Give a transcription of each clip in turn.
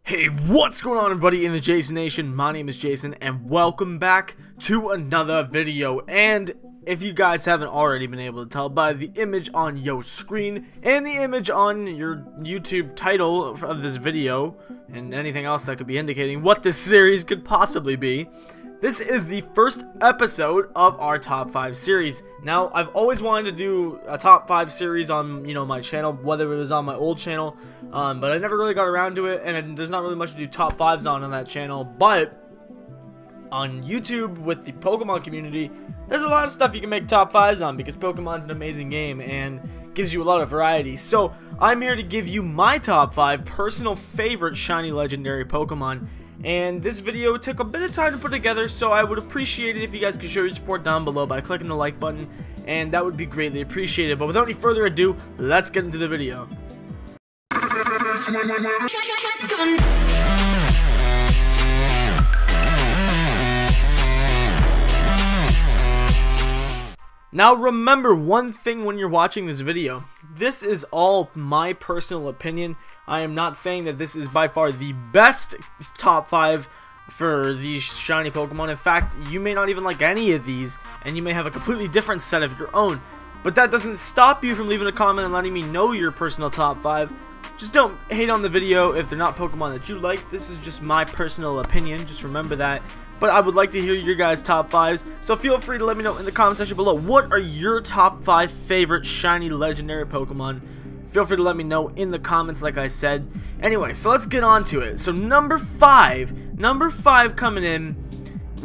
Hey, what's going on everybody in the Jason Nation? My name is Jason and welcome back to another video. And if you guys haven't already been able to tell by the image on your screen and the image on your YouTube title of this video and anything else that could be indicating what this series could possibly be, this is the first episode of our top 5 series. Now, I've always wanted to do a top 5 series on, my channel, whether it was on my old channel, but I never really got around to it, and there's not really much to do top 5s on that channel. But on YouTube with the Pokemon community, there's a lot of stuff you can make top 5s on because Pokemon's an amazing game and gives you a lot of variety. So I'm here to give you my top 5 personal favorite shiny legendary Pokemon. And this video took a bit of time to put together, so I would appreciate it if you guys could show your support down below by clicking the like button, and that would be greatly appreciated. But without any further ado, let's get into the video. Now remember one thing when you're watching this video. This is all my personal opinion. I am not saying that this is by far the best top 5 for these shiny Pokemon. In fact, you may not even like any of these, and you may have a completely different set of your own. But that doesn't stop you from leaving a comment and letting me know your personal top 5. Just don't hate on the video if they're not Pokemon that you like. This is just my personal opinion. Just remember that. But I would like to hear your guys' top 5s, so feel free to let me know in the comment section below. What are your top 5 favorite shiny legendary Pokemon? Feel free to let me know in the comments, like I said. Anyway, so let's get on to it. So number 5 coming in,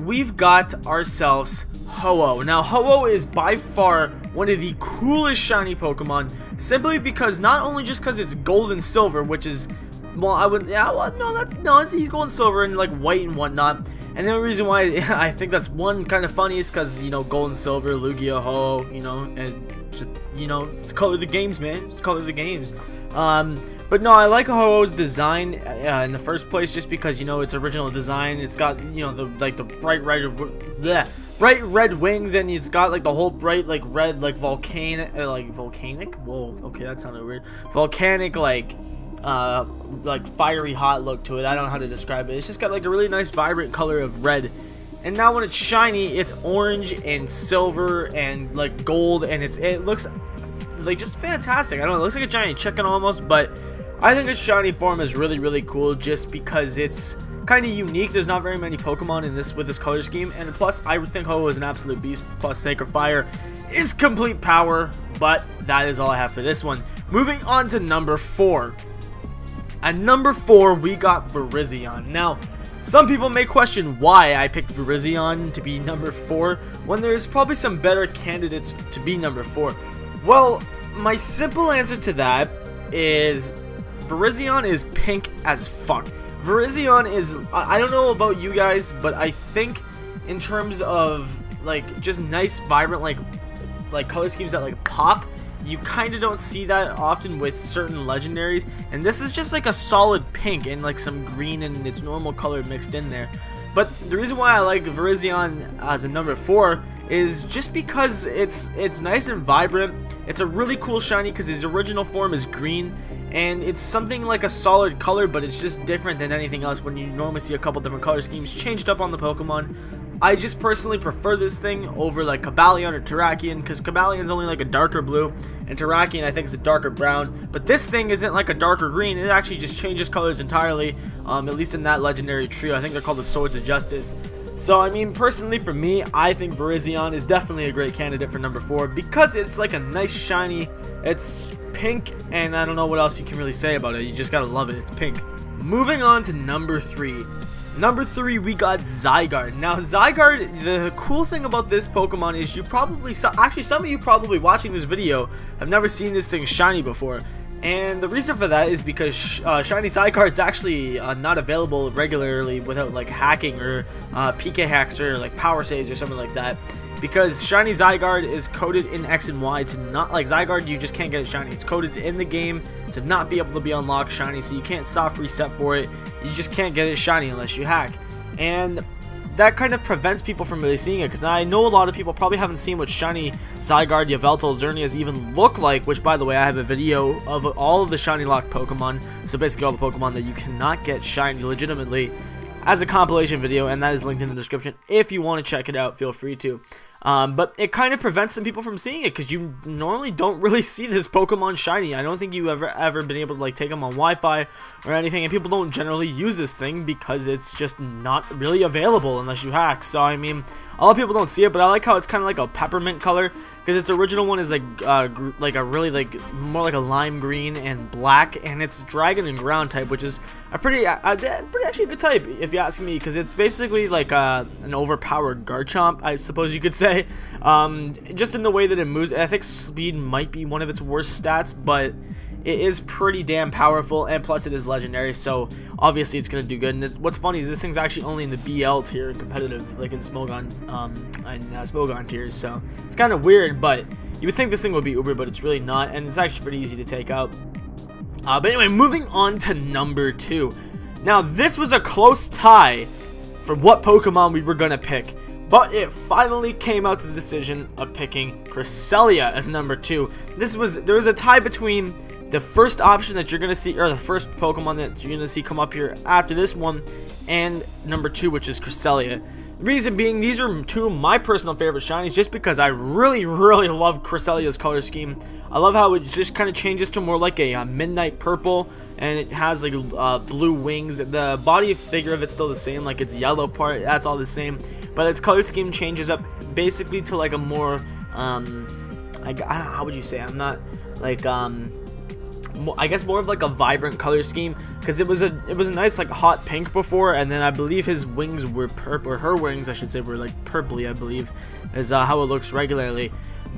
we've got ourselves Ho-Oh. Now, Ho-Oh is by far one of the coolest shiny Pokemon, simply because not only just because it's gold and silver, which is, well, I would, yeah, well, no, he's gold and silver and like white and whatnot. And the only reason why I think that's one kind of funny is because, gold and silver, Lugia, Ho, and just, it's the color of the games, man. It's the color of the games. But no, I like Ho-Oh's design in the first place just because, its original design. It's got, the bright red wings, and it's got, the whole bright, red, volcanic, whoa, okay, that sounded weird. Volcanic, fiery hot look to it. I don't know how to describe it. It's just got a really nice vibrant color of red. And now when it's shiny, it's orange and silver and gold, and it looks just fantastic. I don't know, it looks like a giant chicken almost, but I think its shiny form is really cool just because it's kind of unique. There's not very many Pokemon in with this color scheme, and plus I think Ho-Oh is an absolute beast. Plus Sacred Fire is complete power. But that is all I have for this one. Moving on to number 4. At number 4, we got Virizion. Now, some people may question why I picked Virizion to be number 4 when there's probably some better candidates to be number 4. Well, my simple answer to that is Virizion is pink as fuck. Virizion is, I don't know about you guys, but I think in terms of just nice, vibrant, color schemes that pop, you kind of don't see that often with certain legendaries, and this is just a solid pink and some green and its normal color mixed in there. But the reason why I like Virizion as a number 4 is just because it's nice and vibrant. It's a really cool shiny because his original form is green, and it's something like a solid color, but it's just different than anything else when you normally see a couple different color schemes changed up on the Pokemon. I just personally prefer this thing over Cobalion or Terrakion, because Cobalion is only a darker blue, and Terrakion I think is a darker brown. But this thing isn't a darker green. It actually just changes colors entirely, at least in that legendary trio. I think they're called the Swords of Justice. So I mean, personally for me, I think Virizion is definitely a great candidate for number 4 because it's a nice shiny, it's pink, and I don't know what else you can really say about it. You just gotta love it. It's pink. Moving on to number 3. Number 3, we got Zygarde. Now, Zygarde, the cool thing about this Pokemon is actually some of you probably watching this video have never seen this thing shiny before. And the reason for that is because shiny Zygarde is actually not available regularly without hacking or PK hacks or power saves or something like that. Because shiny Zygarde is coded in X and Y to not, Zygarde, you just can't get it shiny. It's coded in the game to not be able to be unlocked shiny, so you can't soft reset for it. You just can't get it shiny unless you hack. And that kind of prevents people from really seeing it, because I know a lot of people probably haven't seen what shiny Zygarde, Yveltal, Xerneas even look like, which by the way I have a video of all of the shiny locked Pokemon, so basically all the Pokemon that you cannot get shiny legitimately, as a compilation video, and that is linked in the description. If you want to check it out, feel free to. But it kind of prevents some people from seeing it, because you normally don't really see this Pokemon shiny. I don't think you ever been able to like take them on Wi-Fi or anything, and people don't generally use this thing because it's just not really available unless you hack. So I mean, a lot of people don't see it, but I like how it's kind of like a peppermint color, because its original one is like a really more like a lime green and black, and it's dragon and ground type, which is a pretty actually a good type if you ask me, because it's basically like an overpowered Garchomp, I suppose you could say. Just in the way that it moves. I think speed might be one of its worst stats, but it is pretty damn powerful, and plus it is legendary, so obviously it's gonna do good. And what's funny is this thing's actually only in the BL tier, competitive, like in Smogon, Smogon tiers, so it's kind of weird. But you would think this thing would be Uber, but it's really not, and it's actually pretty easy to take out. But anyway, moving on to number 2. Now this was a close tie for what Pokemon we were gonna pick, but it finally came out to the decision of picking Cresselia as number 2. There was a tie between the first option that you're gonna see, or the first Pokemon that you're gonna see come up here after this one, and number 2, which is Cresselia. The reason being, these are 2 of my personal favorite shinies, just because I really love Cresselia's color scheme. I love how it just kind of changes to more like a midnight purple, and it has like blue wings. The body figure of it's still the same, like its yellow part, that's all the same, but its color scheme changes up basically to like a more how would you say, I'm not like I guess more of like a vibrant color scheme, because it was a nice like hot pink before, and then I believe his wings were purple, or her wings I should say were like purpley, I believe is how it looks regularly.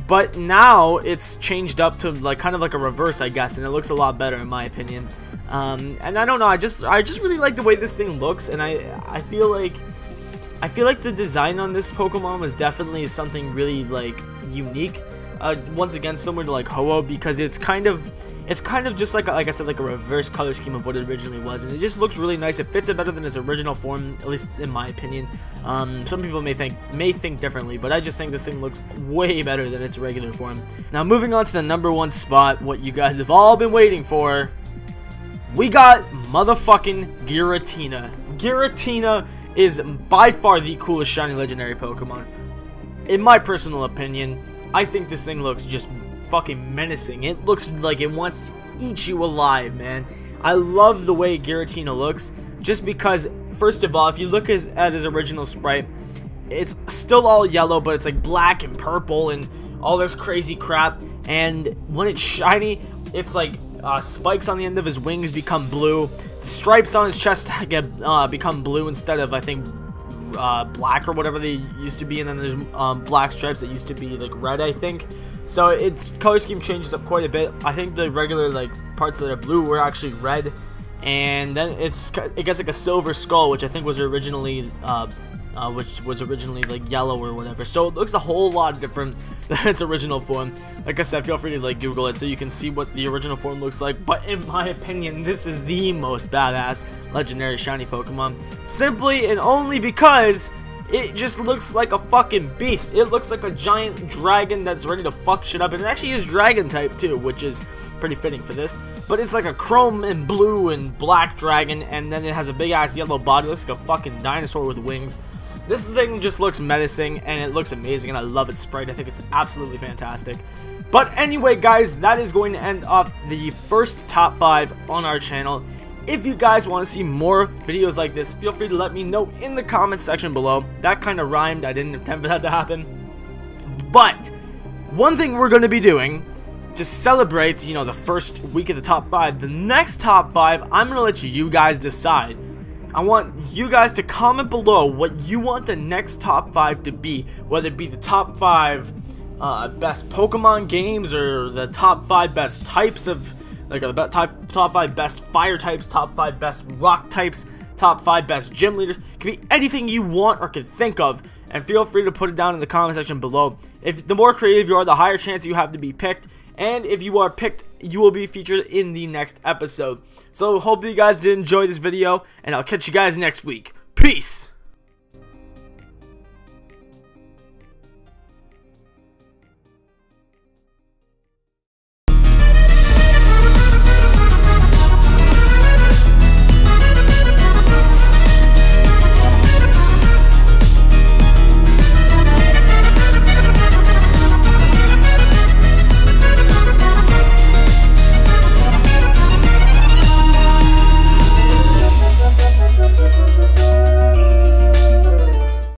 But now it's changed up to like kind of like a reverse, I guess, and it looks a lot better in my opinion. And I don't know, I just really like the way this thing looks, and I feel like the design on this Pokemon was definitely something really like unique. Once again, similar to like Ho-Oh, because it's kind of just like I said, like a reverse color scheme of what it originally was, and it just looks really nice. It fits it better than its original form, at least in my opinion. Some people may think differently, but I just think this thing looks way better than its regular form. Now moving on to the number 1 spot, what you guys have all been waiting for, we got motherfucking Giratina. Giratina is by far the coolest shiny legendary Pokemon, in my personal opinion. I think this thing looks just fucking menacing. It looks like it wants to eat you alive, man. I love the way Giratina looks, just because, first of all, if you look at his original sprite, it's still all yellow, but it's like black and purple and all this crazy crap. And when it's shiny, it's like spikes on the end of his wings become blue. The stripes on his chest become blue instead of, I think, black or whatever they used to be, and then there's black stripes that used to be like red, I think. So its color scheme changes up quite a bit. I think the regular like parts that are blue were actually red, and then it gets like a silver skull, which I think was originally like yellow or whatever. So it looks a whole lot different than its original form. Like I said, feel free to like Google it so you can see what the original form looks like. But in my opinion, this is the most badass legendary shiny Pokemon, simply and only because it just looks like a fucking beast. It looks like a giant dragon that's ready to fuck shit up, and it actually is dragon type too, which is pretty fitting for this. But it's like a chrome and blue and black dragon, and then it has a big ass yellow body. It looks like a fucking dinosaur with wings. This thing just looks menacing, and it looks amazing, and I love its sprite. I think it's absolutely fantastic. But anyway, guys, that is going to end up the first top 5 on our channel. If you guys want to see more videos like this, feel free to let me know in the comments section below. That kind of rhymed. I didn't intend for that to happen. But one thing we're going to be doing to celebrate, you know, the first week of the top 5, the next top 5, I'm going to let you guys decide. I want you guys to comment below what you want the next top 5 to be, whether it be the top 5 best Pokemon games, or the top 5 best types of, like the top 5 best fire types, top 5 best rock types, top 5 best gym leaders. It can be anything you want or can think of, and feel free to put it down in the comment section below. If the more creative you are, the higher chance you have to be picked, and if you are picked, you will be featured in the next episode. So hope you guys did enjoy this video, and I'll catch you guys next week. Peace!